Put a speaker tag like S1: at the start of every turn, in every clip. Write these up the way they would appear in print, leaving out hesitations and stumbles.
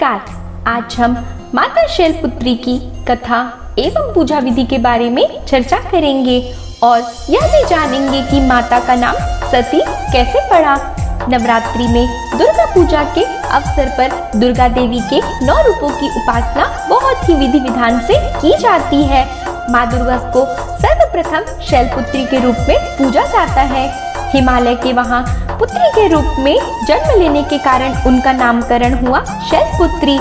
S1: नमस्कार। आज हम माता शैलपुत्री की कथा एवं पूजा विधि के बारे में चर्चा करेंगे और यह भी जानेंगे कि माता का नाम सती कैसे पड़ा। नवरात्रि में दुर्गा पूजा के अवसर पर दुर्गा देवी के 9 रूपों की उपासना बहुत ही विधि विधान से की जाती है। माँ दुर्गा को सर्वप्रथम शैलपुत्री के रूप में पूजा जाता है। हिमालय के वहाँ पुत्री के रूप में जन्म लेने के कारण उनका नामकरण हुआ शैलपुत्री।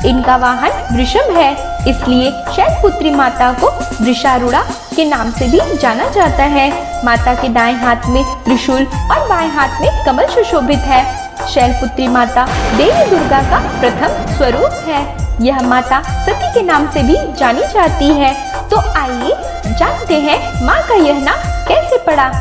S1: इनका वाहन वृषभ है, इसलिए शैलपुत्री माता को वृषारूढ़ा के नाम से भी जाना जाता है। माता के दाएं हाथ में त्रिशूल और बाएं हाथ में कमल सुशोभित है। शैलपुत्री माता देवी दुर्गा का प्रथम स्वरूप है। यह माता सती के नाम से भी जानी जाती है। तो आइए जानते हैं माँ का यह नाम कैसे पड़ा।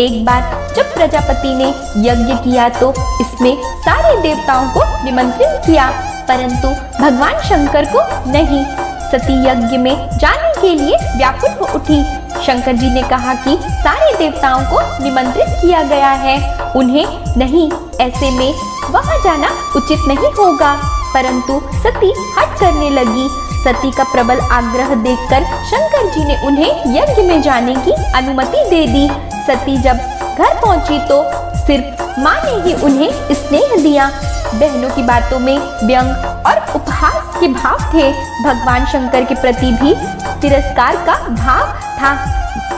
S1: एक बार जब प्रजापति ने यज्ञ किया तो इसमें सारे देवताओं को निमंत्रित किया, परंतु भगवान शंकर को नहीं। सती यज्ञ में जाने के लिए व्याकुल हो उठी। शंकर जी ने कहा कि सारे देवताओं को निमंत्रित किया गया है, उन्हें नहीं, ऐसे में वहां जाना उचित नहीं होगा। परंतु सती हट करने लगी। सती का प्रबल आग्रह देखकर शंकर जी ने उन्हें यज्ञ में जाने की अनुमति दे दी। सती जब घर पहुंची तो सिर्फ माँ ने ही उन्हें स्नेह दिया। बहनों की बातों में व्यंग और उपहास के भाव थे। भगवान शंकर के प्रति भी तिरस्कार का भाव था।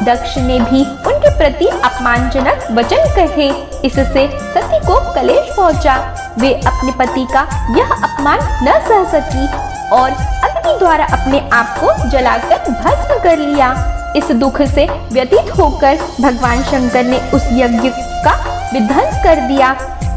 S1: दक्ष ने भी उनके प्रति अपमानजनक वचन कहे। इससे सती को कलेश पहुंचा। वे अपने पति का यह अपमान न सह सकी और अग्नि द्वारा अपने आप को जलाकर भस्म कर लिया। इस दुख से व्यतीत होकर भगवान शंकर ने उस यज्ञ का विध्वंस कर दिया।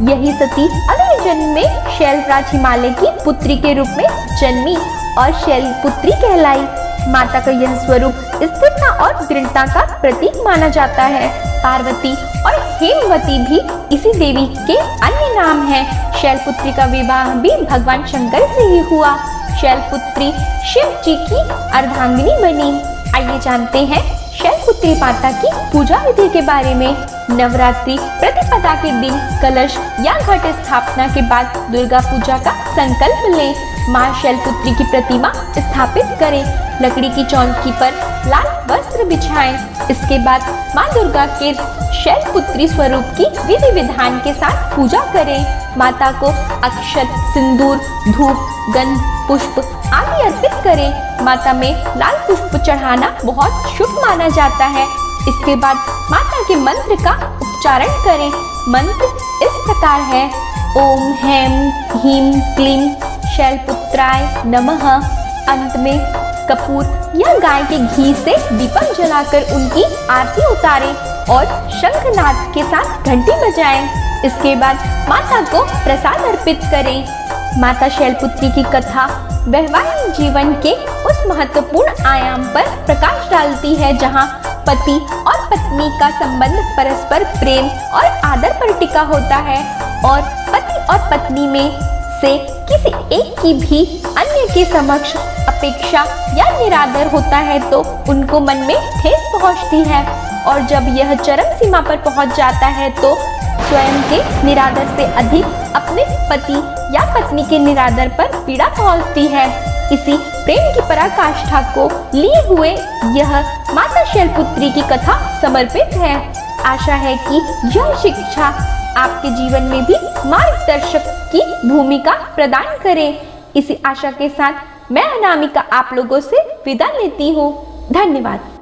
S1: यही सती अगले जन्म में शैलराज हिमालय की पुत्री के रूप में जन्मी और शैलपुत्री कहलाई। माता का यह स्वरूप स्थिरता और दृढ़ता का प्रतीक माना जाता है। पार्वती और हेमवती भी इसी देवी के अन्य नाम हैं। शैलपुत्री का विवाह भी भगवान शंकर से ही हुआ। शैलपुत्री शिव जी की अर्धांगिनी बनी। आइए जानते हैं शैलपुत्री माता की पूजा विधि के बारे में। नवरात्रि प्रतिपदा के दिन कलश या घट स्थापना के बाद दुर्गा पूजा का संकल्प लें। माँ शैलपुत्री की प्रतिमा स्थापित करें। लकड़ी की चौकी पर लाल वस्त्र बिछाएं। इसके बाद माँ दुर्गा के शैलपुत्री स्वरूप की विधि विधान के साथ पूजा करें। माता को अक्षत, सिंदूर, धूप, गंध, पुष्प आदि अर्पित करें। माता में लाल पुष्प चढ़ाना बहुत शुभ माना जाता है। इसके बाद माता के मंत्र का उच्चारण करें। मंत्र इस प्रकार है: ओम हैम ह्रीं क्लीं शैलपुत्राय नमः। अंत में कपूर या गाय के घी से दीपक जलाकर उनकी आरती उतारें और शंखनाद के साथ घंटी बजाएं। इसके बाद माता को प्रसाद अर्पित करें। माता शैलपुत्री की कथा वैवाहिक जीवन के उस महत्वपूर्ण आयाम पर प्रकाश डालती है जहां पति और पत्नी का संबंध परस्पर प्रेम और आदर पर टिका होता है और पति और पत्नी में से किसी एक की भी अन्य के समक्ष अपेक्षा या निरादर होता है तो उनको मन में ठेस पहुंचती है और जब यह चरम सीमा पर पहुंच जाता है तो स्वयं के निरादर से अधिक अपने पति या पत्नी के निरादर पर पीड़ा पहुंचती है। इसी प्रेम की पराकाष्ठा को लिए हुए यह माता शैलपुत्री की कथा समर्पित है। आशा है कि यह शिक्षा आपके जीवन में भी मार्गदर्शक की भूमिका प्रदान करे। इसी आशा के साथ मैं अनामिका आप लोगों से विदा लेती हूँ। धन्यवाद।